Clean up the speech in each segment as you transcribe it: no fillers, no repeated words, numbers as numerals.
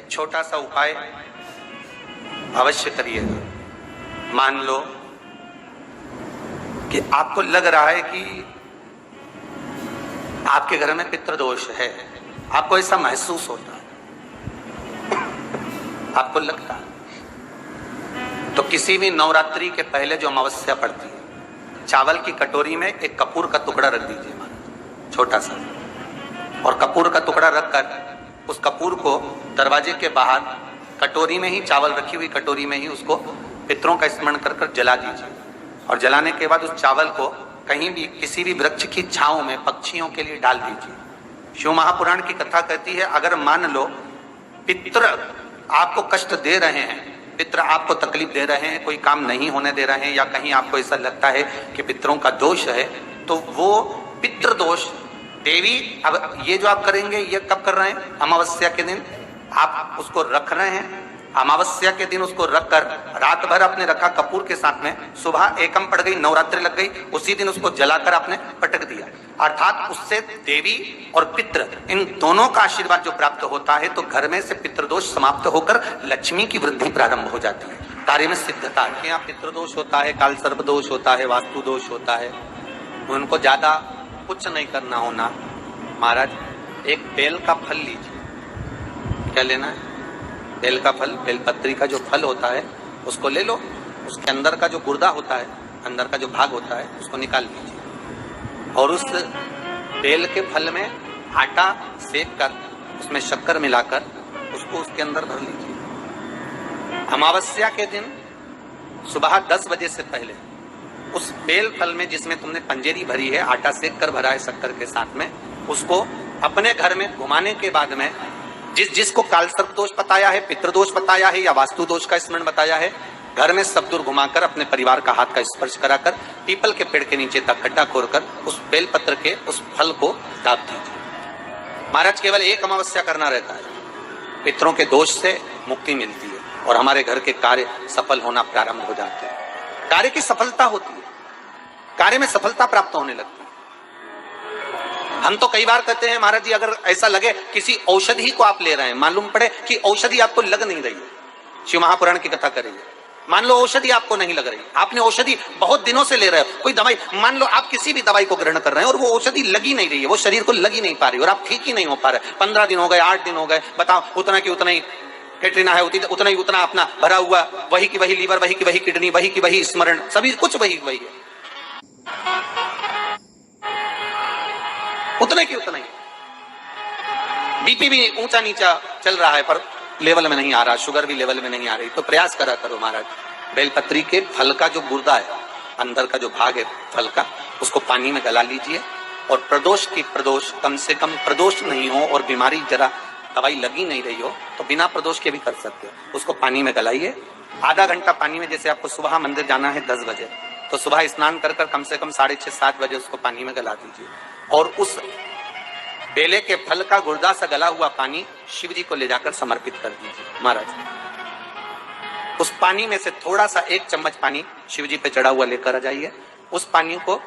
एक छोटा सा उपाय अवश्य करिएगा। मान लो कि आपको लग रहा है कि आपके घर में पितृदोष है, आपको ऐसा महसूस होता है, आपको लगता है, तो किसी भी नवरात्रि के पहले जो अमावस्या पड़ती है, चावल की कटोरी में एक कपूर का टुकड़ा रख दीजिए, छोटा सा, और कपूर का टुकड़ा रखकर उस कपूर को दरवाजे के बाहर कटोरी में ही, चावल रखी हुई कटोरी में ही उसको पितरों का स्मरण कर कर जला दीजिए। और जलाने के बाद उस चावल को कहीं भी किसी भी वृक्ष की छांव में पक्षियों के लिए डाल दीजिए। शिव महापुराण की कथा कहती है, अगर मान लो पितृ आपको कष्ट दे रहे हैं, पितृ आपको तकलीफ दे रहे हैं, कोई काम नहीं होने दे रहे हैं, या कहीं आपको ऐसा लगता है कि पितरों का दोष है, तो वो पितृदोष देवी, अब ये जो आप करेंगे ये कब कर रहे हैं? अमावस्या के दिन आप उसको रख रहे हैं। अमावस्या के दिन उसको रखकर रात भर आपने रखा कपूर के साथ में, सुबह एकम पड़ गई, नवरात्रि लग गई, उसी दिन उसको जलाकर आपने पटक दिया। अर्थात उससे देवी और पितृ इन दोनों का आशीर्वाद जो प्राप्त होता है, तो घर में से पितृदोष समाप्त होकर लक्ष्मी की वृद्धि प्रारंभ हो जाती है। कार्य में सिद्धता। यहाँ पितृदोष होता है, काल सर्प दोष होता है, वास्तु दोष होता है, उनको ज्यादा कुछ नहीं करना होना। महाराज एक बेल का फल लीजिए। क्या लेना है? बेल का फल, बेलपत्री का जो फल होता है उसको ले लो, उसके अंदर का जो गुर्दा होता है, अंदर का जो भाग होता है, उसको निकाल लीजिए और उस बेल के फल में आटा सेक कर उसमें शक्कर मिलाकर उसको उसके अंदर भर लीजिए। अमावस्या के दिन सुबह 10 बजे से पहले उस बेल फल में जिसमें तुमने पंजेरी भरी है, आटा सेक कर भरा है शक्कर के साथ में, उसको अपने घर में घुमाने के बाद में जिसको काल सर्प दोष बताया है, पितृदोष बताया है या वास्तु दोष का स्मरण बताया है, घर में सब दूर घुमाकर अपने परिवार का हाथ का स्पर्श कराकर पीपल के पेड़ के नीचे तक खड्डा खोदकर उस बेल पत्र के उस फल को दाब दीजिए। महाराज केवल एक अमावस्या करना रहता है, पितरों के दोष से मुक्ति मिलती है और हमारे घर के कार्य सफल होना प्रारंभ हो जाते हैं। कार्य की सफलता होती है, कार्य में सफलता प्राप्त होने लगती है। हम तो कई बार कहते हैं महाराज जी, अगर ऐसा लगे किसी औषधि को आप ले रहे हैं, मालूम पड़े कि औषधि आपको लग नहीं रही है, शिव महापुराण की कथा करेंगे, मान लो औषधि आपको नहीं लग रही, आपने औषधि बहुत दिनों से ले रहे हो, कोई दवाई, मान लो आप किसी भी दवाई को ग्रहण कर रहे हैं और वो औषधि लगी नहीं रही है, वो शरीर को लगी नहीं पा रही और आप ठीक ही नहीं हो पा रहे, 15 दिन हो गए, 8 दिन हो गए, बताओ, उतना की उतना ही कैटरीना है, उतना ही उतना अपना भरा हुआ, वही की वही लीवर, वही की वही किडनी, वही की वही स्मरण, सभी कुछ वही वही है, उतने की उतना ही। बीपी भी ऊंचा नीचा चल रहा है पर लेवल में नहीं आ रहा, शुगर भी लेवल में नहीं आ रही, तो प्रयास करा करो महाराज, बेलपत्री के फल का जो गुर्दा है, अंदर का जो भाग है फल का, उसको पानी में गला लीजिए और प्रदोष की प्रदोष, कम से कम प्रदोष नहीं हो और बीमारी जरा दवाई लगी नहीं रही हो तो बिना प्रदोष के भी कर सकते हो, उसको पानी में गलाइए। आधा घंटा पानी में, जैसे आपको सुबह मंदिर जाना है 10 बजे, तो सुबह स्नान कर कर कम से कम 6:30-7 बजे उसको पानी में गला दीजिए और उस बेले के फल का गुर्दा सा गला हुआ पानी शिव जी को ले जाकर समर्पित कर दीजिए। महाराज उस पानी में से थोड़ा सा 1 चम्मच पानी शिव जी पे चढ़ा हुआ लेकर आ जाइए। उस पानी को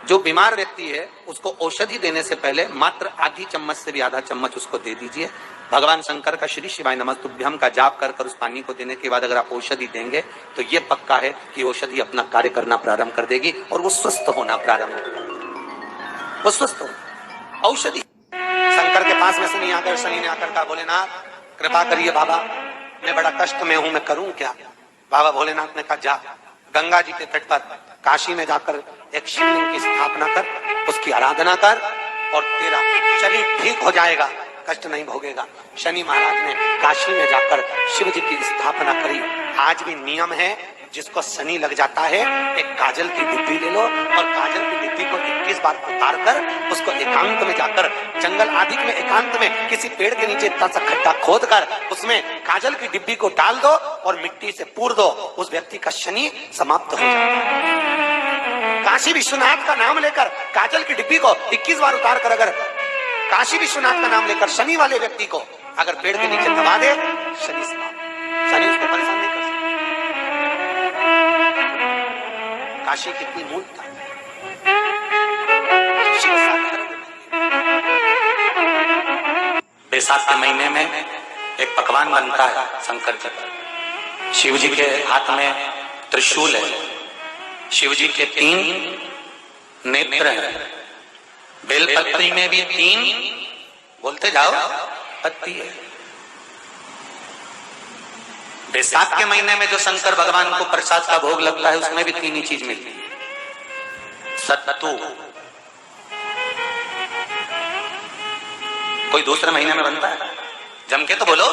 जो बीमार व्यक्ति है उसको औषधि देने से पहले मात्र आधी चम्मच से भी आधा चम्मच उसको दे दीजिए। भगवान शंकर का श्री शिवाय नमस्तुभ्यम का जाप कर कर उस पानी को देने के बाद अगर आप औषधि देंगे तो ये पक्का है कि औषधि अपना कार्य करना प्रारंभ कर देगी और वो स्वस्थ होना प्रारंभ होगा, वो स्वस्थ हो। औषधि शंकर के पास में शनि आकर, शनि ने आकर कहा, भोलेनाथ कृपा करिए बाबा, मैं बड़ा कष्ट में हूं, मैं करूं क्या? बाबा भोलेनाथ ने कहा, जा गंगा जी के तट पर काशी में जाकर एक शिवलिंग की स्थापना कर, उसकी आराधना कर और तेरा शरीर ठीक हो जाएगा, कष्ट नहीं भोगेगा। शनि महाराज ने काशी में जाकर शिव जी की स्थापना करी। आज भी नियम है, जिसको शनि लग जाता है एक काजल की डिब्बी ले लो और काजल की डिब्बी को 21 बार उतार कर उसको एकांत में जाकर, जंगल आदि में एकांत में किसी पेड़ के नीचे इतना सा खड्डा खोद कर उसमें काजल की डिब्बी को डाल दो और मिट्टी से पूर दो, उस व्यक्ति का शनि समाप्त हो जाता है। काशी विश्वनाथ का नाम लेकर काजल की डिब्बी को 21 बार उतार कर अगर काशी विश्वनाथ का नाम लेकर शनि वाले व्यक्ति को अगर पेड़ के नीचे दबा दे, शनि समाप्त, शनि उसको परेशान नहीं कर सकता। काशी कितनी मूलता है। बैसाख के महीने में एक पकवान बनता है शंकर जी का। शिव जी के हाथ में त्रिशूल है, शिव जी के 3 नेत्र हैं, बेलपत्री में भी 3, बोलते जाओ, पत्ती है। बैसाख के महीने में जो शंकर भगवान को प्रसाद का भोग लगता है उसमें भी 3 ही चीज मिलती है। सत्तू कोई दूसरे महीने में बनता है? जम के तो बोलो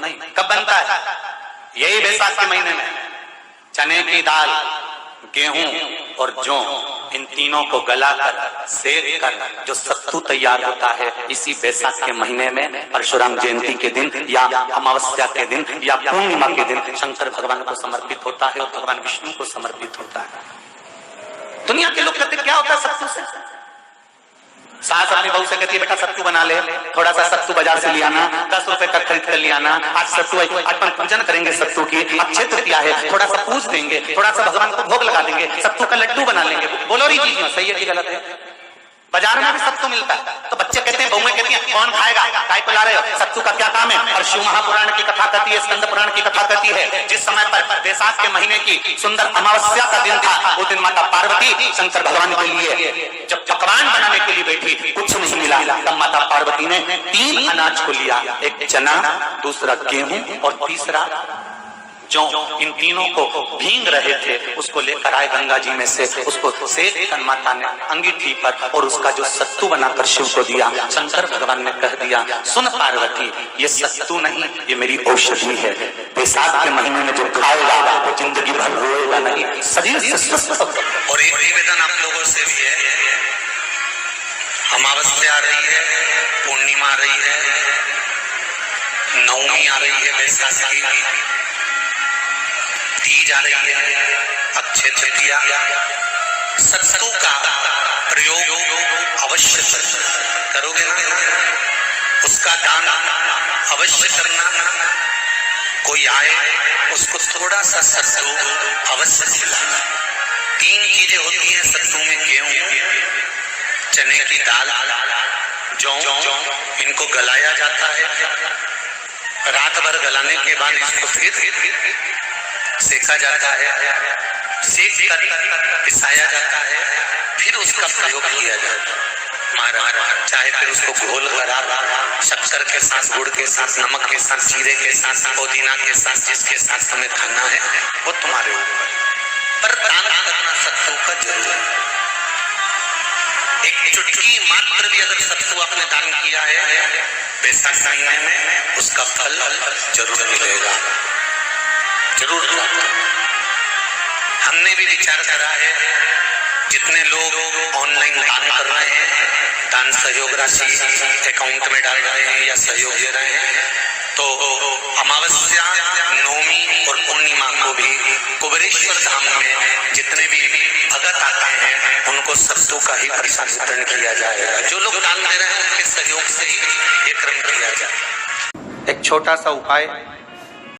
नहीं। कब बनता है? यही बैसाख के महीने में। चने की दाल, गेहूं और जौ, इन तीनों को गलाकर सेक कर जो सत्तू तैयार होता है, इसी बैसाख के महीने में परशुराम जयंती के दिन या अमावस्या के दिन या पूर्णिमा के दिन शंकर भगवान को समर्पित होता है और भगवान विष्णु को समर्पित होता है। दुनिया के लोग कहते क्या होता है सत्तू से? सास अपनी बहू से कहती है बेटा सत्तू बना ले, थोड़ा सा सत्तू बाजार से ले आना, 10 रुपए का खरीद कर ले आना, आज सत्तू, आज अपन पूजन करेंगे सत्तू की, अक्षय तृतीया है, थोड़ा सा पूज देंगे, थोड़ा सा भगवान को भोग लगा देंगे, सत्तू का लड्डू बना लेंगे। बोलो रही चीज सही है कि गलत है? बाजार में भी सत्तू मिलता है, तो बच्चे कहते हैं, बहुएं कहती हैं कौन खाएगा, काय को ला रहे हो, सत्तू का क्या काम है? और शिव महापुराण की कथा कहती है, स्कंद पुराण की कथा कहती है, जिस समय पर बैसाख के महीने की सुंदर अमावस्या का दिन था, वो दिन माता पार्वती शंकर भगवान के लिए जब पकवान बनाने के लिए बैठी, कुछ नहीं मिला, तब माता पार्वती ने 3 अनाज को लिया, एक चना, दूसरा गेहूं और तीसरा जो इन तीनों को भींग रहे थे उसको लेकर आए गंगा जी में से, उसको सेक कर माता ने अंगीठी पर और उसका जो सत्तू बनाकर शिव को दिया। शंकर भगवान ने कह दिया, सुन पार्वती, ये सत्तू नहीं, ये मेरी औषधि है। बैसाख के महीने में जो खाएगा वो जिंदगी भर रोएगा नहीं, शरीर से स्वस्थ। और एक निवेदन आप लोगों से भी है, अमावस्या आ रही है, पूर्णिमा आ रही है, नवमी आ रही है, बैसाख की तीज आ रही है, अक्षय तृतीया, सत्तू का प्रयोग अवश्य करोगे ना? उसका दान अवश्य करना। कोई आए उसको थोड़ा सा सत्तू अवश्य खिलाना। 3 चीजें होती हैं सत्तू में, गेहूं, चने की दाल, जौ, इनको गलाया जाता है। रात भर गलाने के बाद इसको फिर सेका जाता है, सेक कर पिसाया जाता है, फिर उसका प्रयोग किया जाता है। महाराज चाहे फिर उसको घोल कर शक्कर के साथ, गुड़ के साथ, नमक के साथ, जीरे के साथ, पुदीना के साथ, जिसके साथ तुम्हें खाना है वो तुम्हारे ऊपर, पर दान करना सत्तू का जरूर है। एक चुटकी मात्र भी अगर सत्तू आपने दान किया है बैसाख महीने में, उसका फल जरूर मिलेगा, जरूर। हमने भी विचार करा है, जितने लोग ऑनलाइन दान कर रहे हैं, दान सहयोग राशि अकाउंट में डाल रहे हैं या सहयोग दे रहे हैं, तो अमावस्या, नवमी और पूर्णिमा को भी कुबेरेश्वर धाम में जितने भी भगत आते हैं उनको सत्तू का ही प्रसाद वितरण किया जाएगा। जो लोग दान दे रहे हैं उनके सहयोग से ही ये क्रम किया जाए। एक छोटा सा उपाय